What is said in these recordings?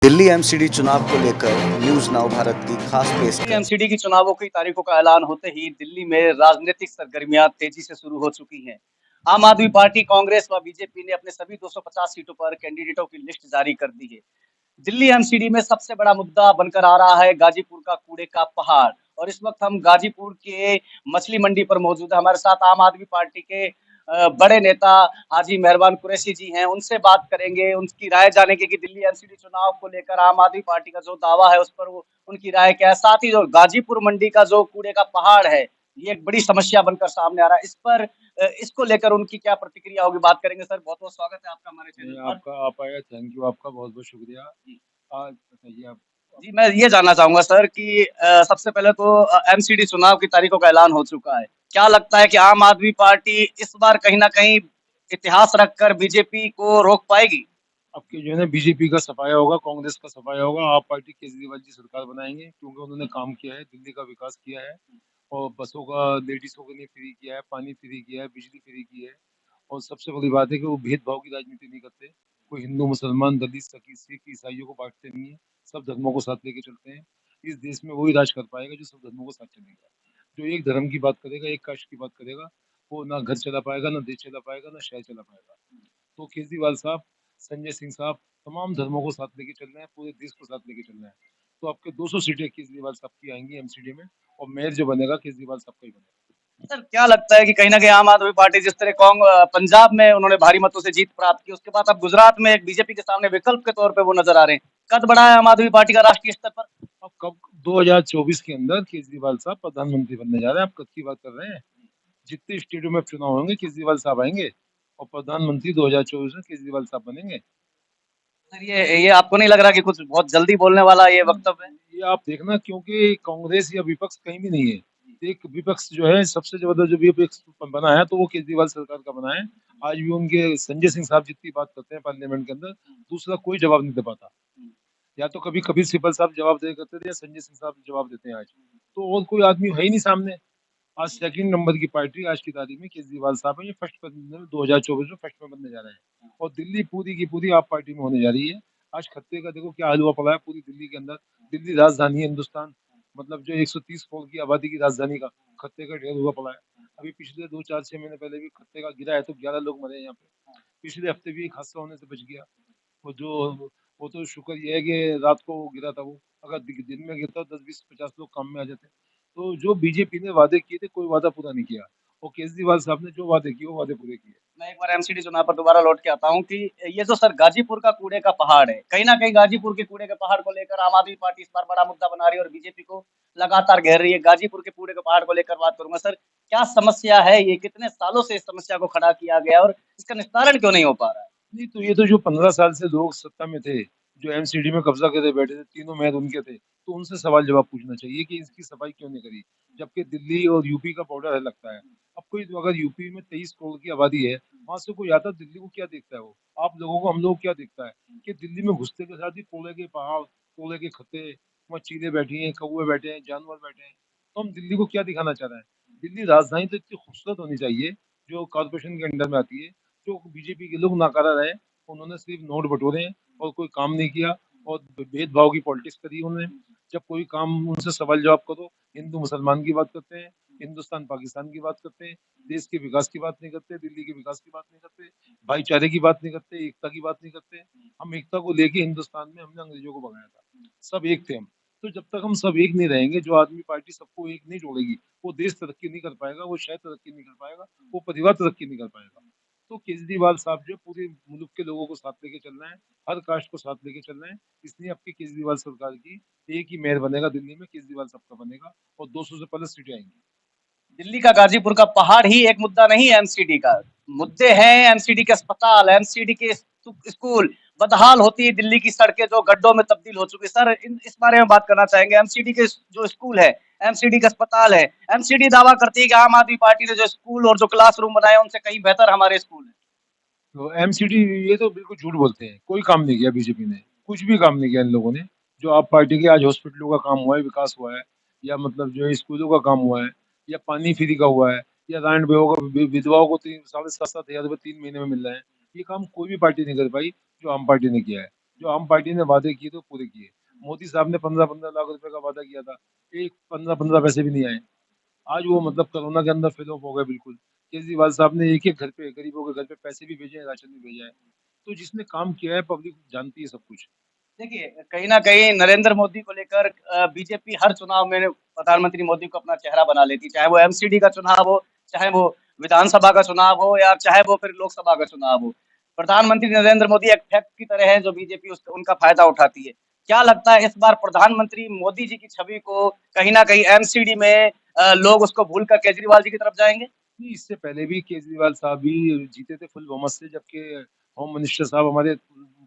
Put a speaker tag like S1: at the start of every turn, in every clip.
S1: Delhi MCD चुनाव को लेकर न्यूज नाउ भारत की खास पेशकश।
S2: एमसीडी की चुनावों की तारीखों का ऐलान होते ही दिल्ली में राजनीतिक सरगर्मियां तेजी से शुरू हो चुकी हैं। आम आदमी पार्टी, कांग्रेस व बीजेपी ने अपने सभी 250 सीटों पर कैंडिडेटों की लिस्ट जारी कर दी है। दिल्ली एमसीडी में सबसे बड़ा मुद्दा बनकर आ रहा है गाजीपुर का कूड़े का पहाड़। और इस वक्त हम गाजीपुर के मछली मंडी पर मौजूद है। हमारे साथ आम आदमी पार्टी के बड़े नेता हाजी मेहरबान कुरैशी जी हैं। उनसे बात करेंगे, उनकी राय जानेंगे कि दिल्ली एमसीडी चुनाव को लेकर आम आदमी पार्टी का जो दावा है उस पर वो उनकी राय क्या है। साथ ही जो गाजीपुर मंडी का जो कूड़े का पहाड़ है, ये एक बड़ी समस्या बनकर सामने आ रहा है। इस पर इसको लेकर उनकी क्या प्रतिक्रिया होगी, बात करेंगे। सर, बहुत बहुत स्वागत है आपका हमारे चैनल
S3: नहीं,
S2: पर।
S3: आपका आप आए, थैंक यू, आपका बहुत बहुत शुक्रिया।
S2: जी
S3: आज बताइए आप।
S2: जी, मैं ये जानना चाहूंगा सर कि सबसे पहले तो एमसीडी चुनाव की तारीखों का ऐलान हो चुका है। क्या लगता है कि आम आदमी पार्टी इस बार कहीं ना कहीं इतिहास रखकर बीजेपी को रोक पाएगी?
S3: आपके जो है ना बीजेपी का सफाया होगा, कांग्रेस का सफाया होगा। आप पार्टी केजरीवाल जी सरकार बनाएंगे क्योंकि उन्होंने काम किया है, दिल्ली का विकास किया है और बसों का लेडीजों के लिए फ्री किया है, पानी फ्री किया है, बिजली फ्री की है। और सबसे बड़ी बात है कि वो भेदभाव की राजनीति नहीं करते। कोई हिंदू, मुसलमान, दलित, सिख, ईसाइयों को बांटते नहीं है। सब धर्मों को साथ लेके चलते हैं। इस देश में वही राज कर पाएगा जो सब धर्मों को साथ चलेगा। जो एक धर्म की बात करेगा, एक कास्ट की बात करेगा, वो ना घर चला पाएगा, ना देश चला पाएगा, ना शहर चला पाएगा। तो केजरीवाल साहब, संजय सिंह साहब तमाम धर्मों को साथ लेके चल रहे हैं, पूरे देश को साथ लेके चल रहे हैं। तो आपके 200 सीटें केजरीवाल साहब की आएंगी एमसीडी में और मेयर जो बनेगा केजरीवाल साहब का ही बनेगा।
S2: सर, क्या लगता है कि कहीं ना कहीं आम आदमी पार्टी जिस तरह पंजाब में उन्होंने भारी मतों से जीत प्राप्त की, उसके बाद अब गुजरात में एक बीजेपी के सामने विकल्प के तौर पे वो नजर आ रहे हैं। कद बढ़ा है आम आदमी पार्टी का राष्ट्रीय स्तर पर।
S3: अब कब 2024 के अंदर केजरीवाल साहब प्रधानमंत्री बनने जा रहे हैं? आप कब की बात कर रहे हैं? जितने स्टेटों में चुनाव होंगे केजरीवाल साहब आएंगे और प्रधानमंत्री 2024 में केजरीवाल साहब बनेंगे।
S2: सर, ये आपको नहीं लग रहा कि कुछ बहुत जल्दी बोलने वाला ये वक्तव्य है?
S3: ये आप देखना, क्योंकि कांग्रेस या विपक्ष कहीं भी नहीं है। एक विपक्ष जो है सबसे ज्यादा जो विपक्ष बना है तो वो केजरीवाल सरकार का बना है। आज भी उनके संजय सिंह साहब जितनी बात करते हैं पार्लियामेंट के अंदर, दूसरा कोई जवाब नहीं दे पाता। या तो कभी कपिल सिब्बल साहब जवाब दे करते थे या संजय सिंह साहब जवाब देते हैं आज। तो और कोई आदमी है ही नहीं सामने। आज सेकंड नंबर की पार्टी आज की तारीख में केजरीवाल साहब है। ये फर्स्ट 2024 में फर्स्ट में बनने जा रहे हैं और दिल्ली पूरी की पूरी आप पार्टी में होने जा रही है। आज खत्ते का देखो क्या हाल हुआ पड़ा है पूरी दिल्ली के अंदर। दिल्ली राजधानी है हिंदुस्तान, मतलब जो 130 करोड़ की आबादी की राजधानी का खत्ते का ढेर हुआ पड़ा है। अभी पिछले 2 4 6 महीने पहले भी खत्ते का गिरा है तो 11 लोग मरे हैं यहाँ पे। पिछले हफ्ते भी एक हादसा होने से बच गया। वो जो वो तो शुक्र ये है कि रात को गिरा था वो। अगर दिन में गिरता 10 20 50 लोग काम में आ जाते। तो जो बीजेपी ने वादे किए थे कोई वादा पूरा नहीं किया और केजरीवाल साहब ने जो वादे किए वो वादे पूरे किए।
S2: मैं एक बार एमसीडी चुनाव पर दोबारा लौट के आता हूँ कि ये जो सर गाजीपुर का कूड़े का पहाड़ है, कहीं ना कहीं गाजीपुर के कूड़े के पहाड़ को लेकर आम आदमी पार्टी इस बार बड़ा मुद्दा बना रही है और बीजेपी को लगातार घेर रही है। गाजीपुर के कूड़े के पहाड़ को लेकर बात करूंगा। सर, क्या समस्या है, ये कितने सालों से इस समस्या को खड़ा किया गया और इसका निस्तारण क्यों नहीं हो पा रहा है?
S3: नहीं तो ये तो जो 15 साल से लोग सत्ता में थे, जो एमसीडी में कब्जा करे बैठे थे, तीनों मेयर उनके थे, तो उनसे सवाल जवाब पूछना चाहिए कि इसकी सफाई क्यों नहीं करी, जबकि दिल्ली और यूपी का बॉर्डर है लगता है। अब कोई तो अगर यूपी में 23 करोड़ की आबादी है, वहां से कोई आता, दिल्ली को क्या देखता है? वो आप लोगों को, हम लोग क्या देखता है कि दिल्ली में घुसते के साथ ही कोयले के पहाड़, कोयले के खत्ते, वहाँ चीले बैठी हैं, कौवे बैठे हैं, जानवर बैठे हैं। तो हम दिल्ली को क्या दिखाना चाह रहे हैं? दिल्ली राजधानी तो इतनी खूबसूरत होनी चाहिए जो कॉर्पोरेशन के अंडर में आती है। जो बीजेपी के लोग नाकारा रहे, उन्होंने सिर्फ नोट बटोरे हैं और कोई काम नहीं किया और भेदभाव की पॉलिटिक्स करी उन्होंने। जब कोई काम उनसे सवाल जवाब करो, हिंदू मुसलमान की बात करते हैं, हिंदुस्तान पाकिस्तान की बात करते हैं, देश के विकास की बात नहीं करते, दिल्ली के विकास की बात नहीं करते, भाईचारे की बात नहीं करते, एकता की बात नहीं करते। हम एकता को लेके हिंदुस्तान में हमने अंग्रेजों को भगाया था, सब एक थे हम। तो जब तक हम सब एक नहीं रहेंगे, जो आदमी पार्टी सबको एक नहीं जोड़ेगी, वो देश तरक्की नहीं कर पाएगा, वो शहर तरक्की नहीं कर पाएगा, वो परिवार तरक्की नहीं कर पाएगा। तो केजरीवाल साहब जो पूरे मुल्क के लोगों को साथ लेके चल रहे हैं, हर कास्ट को साथ लेके चल रहे हैं। इसलिए आपकी केजरीवाल सरकार की एक ही मेयर बनेगा दिल्ली में, केजरीवाल साहब का बनेगा और 200 से प्लस सीटें आएंगी।
S2: दिल्ली का गाजीपुर का पहाड़ ही एक मुद्दा नहीं है एमसीडी का। मुद्दे हैं एमसीडी के अस्पताल, एमसीडी के स्कूल। बदहाल होती है दिल्ली की सड़कें जो गड्ढों में तब्दील हो चुकी है। सर, इस बारे में बात करना चाहेंगे। एमसीडी के जो स्कूल है, एमसीडी का अस्पताल है, एमसीडी दावा करती है कि आम आदमी पार्टी ने जो स्कूल और जो क्लासरूम बनाए उनसे कहीं बेहतर हमारे स्कूल है।
S3: तो एमसीडी ये तो बिल्कुल झूठ बोलते हैं। कोई काम नहीं किया बीजेपी ने, कुछ भी काम नहीं किया इन लोगों ने। जो आप पार्टी के आज हॉस्पिटलों का काम हुआ है, विकास हुआ है, या मतलब जो है स्कूलों का काम हुआ है, या पानी फ्री का हुआ है, या राइट विधवाओं को 3 7.5 7 हजार रुपये 3 महीने में मिल रहे हैं, ये काम कोई भी पार्टी नहीं कर पाई जो आम पार्टी ने किया है। जो आम पार्टी ने वादे किए थे वो पूरे किए। मोदी साहब ने 15-15 लाख रुपए का वादा किया था, एक 15-15 पैसे भी नहीं आए। आज वो मतलब कोरोना के अंदर फ्लॉप हो गए बिल्कुल। केजरीवाल साहब ने एक-एक घर पे, गरीबों के घर पे पैसे भी भेजे हैं, राशन भी भेजा है। तो जिसने काम किया है पब्लिक जानती है सब कुछ।
S2: देखिए, कहीं न कहीं नरेंद्र मोदी को लेकर बीजेपी हर चुनाव में प्रधानमंत्री मोदी को अपना चेहरा बना लेती है। चाहे वो एमसीडी का चुनाव हो, चाहे वो विधानसभा का चुनाव हो या चाहे वो फिर लोकसभा का चुनाव हो। प्रधानमंत्री नरेंद्र मोदी एक फैक्ट की तरह है जो बीजेपी उस उनका फ़ायदा उठाती है। क्या लगता है इस बार प्रधानमंत्री मोदी जी की छवि को कहीं न कहीं एमसीडी में लोग उसको भूलकर केजरीवाल जी की तरफ जाएँगे?
S3: नहीं, इससे पहले भी केजरीवाल साहब भी जीते थे फुल बहुमत से, जबकि होम मिनिस्टर साहब हमारे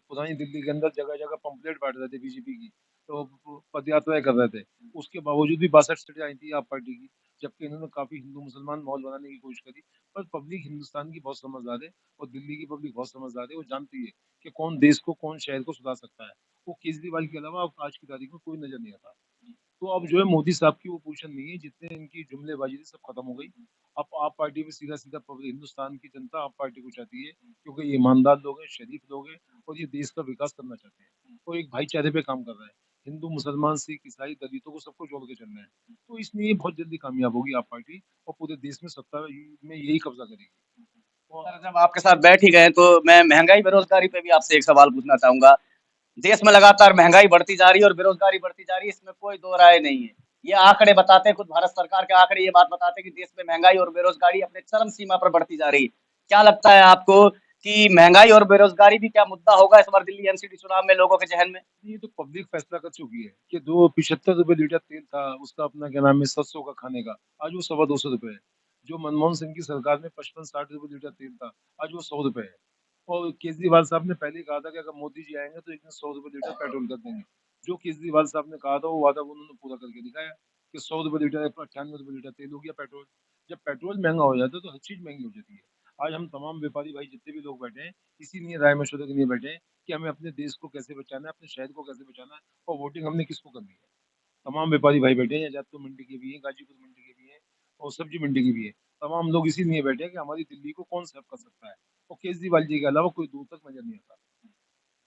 S3: पुरानी दिल्ली के अंदर जगह-जगह पंपलेट बाँट रहे थे बीजेपी की, तो पद यात्राएँ कर रहे थे। उसके बावजूद भी 62 सीटें आई थी आप पार्टी की, जबकि इन्होंने काफ़ी हिंदू-मुसलमान माहौल बनाने की कोशिश करी। पर पब्लिक हिंदुस्तान की बहुत समझदार है और दिल्ली की पब्लिक बहुत समझदार है, वो जानती है कि कौन देश को, कौन शहर को सुधार सकता है। वो केजरीवाल के अलावा अब आज की तारीख में कोई नज़र नहीं आता। तो अब जो है मोदी साहब की वो पोजीशन नहीं है, जितने इनकी जुमलेबाजी थी सब खत्म हो गई। अब आप पार्टी में सीधा-सीधा हिंदुस्तान की जनता आप पार्टी को चाहती है, क्योंकि ये ईमानदार लोग हैं, शरीफ लोग हैं और ये देश का विकास करना चाहते हैं। और एक भाईचारे पे काम कर रहा है। हिंदू, मुसलमान, सिख, ईसाई, दलितों को सबको जोड़ के चलना है। तो इसलिए बहुत जल्दी कामयाब होगी आप पार्टी और पूरे देश में सत्ता में यही कब्जा करेगी। और
S2: सर, जब आपके साथ बैठ ही गए तो मैं महँगाई, बेरोज़गारी पे भी आपसे एक सवाल पूछना चाहूँगा। देश में लगातार महँगाई बढ़ती जा रही है और बेरोज़गारी बढ़ती जा रही है, इसमें कोई दो राय नहीं है। ये आंकड़े बताते हैं, खुद भारत सरकार के आंकड़े ये बात बताते हैं कि देश में महँगाई और बेरोज़गारी अपने चरम सीमा पर बढ़ती जा रही है। क्या लगता है आपको कि महँगाई और बेरोज़गारी भी क्या मुद्दा होगा इस बार दिल्ली एमसीडी चुनाव में लोगों के ज़हन में?
S3: ये तो पब्लिक फैसला कर चुकी है कि जो 75 रुपए लीटर तेल था उसका अपना क्या नाम है 700 का खाने का, आज वो 250 रुपए है। जो मनमोहन सिंह की सरकार में 55-60 रुपए लीटर तेल था, आज वो 100 रुपए है। और केजरीवाल साहब ने पहले ही कहा था कि अगर मोदी जी आएंगे तो एक दिन 100 रुपए लीटर पेट्रोल कर देंगे। जो केजरीवाल साहब ने कहा था वो वादा उन्होंने पूरा करके दिखाया कि 100 रुपए लीटर 98 रुपए लीटर तेल हो गया पेट्रोल। जब पेट्रोल महंगा हो जाता है तो हर चीज महंगी हो जाती है। आज हम तमाम व्यापारी भाई जितने भी लोग बैठे हैं, इसीलिए राय मशवरे के लिए बैठे हैं कि हमें अपने देश को कैसे बचाना है, अपने शहर को कैसे बचाना है और वोटिंग हमने किसको करनी है। तमाम व्यापारी भाई बैठे हैं, जादपुर मंडी के भी हैं, गाजीपुर मंडी के भी हैं और सब्जी मंडी के भी हैं। तमाम लोग इसीलिए बैठे हैं कि हमारी दिल्ली को कौन सर्व कर सकता है और केजरीवाल जी के अलावा कोई दूर तक नजर नहीं आता।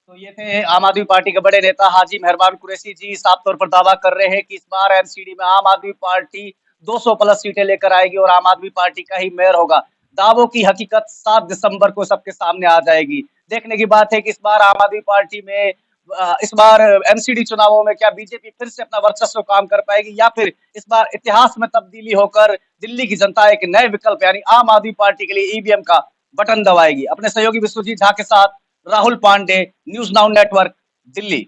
S2: तो ये थे आम आदमी पार्टी के बड़े नेता हाजी मेहरबान कुरैशी जी, साफ तौर पर दावा कर रहे हैं कि इस बार एमसीडी में आम आदमी पार्टी 200 प्लस सीटें लेकर आएगी और आम आदमी पार्टी का ही मेयर होगा। दावों की हकीकत 7 दिसंबर को सबके सामने आ जाएगी। देखने की बात है कि इस बार आम आदमी पार्टी में इस बार एमसीडी चुनावों में क्या बीजेपी फिर से अपना वर्चस्व काम कर पाएगी या फिर इस बार इतिहास में तब्दीली होकर दिल्ली की जनता एक नए विकल्प यानी आम आदमी पार्टी के लिए ईवीएम का बटन दबाएगी। अपने सहयोगी विश्वजीत झा के साथ Rahul Pandey, News Now network, Delhi.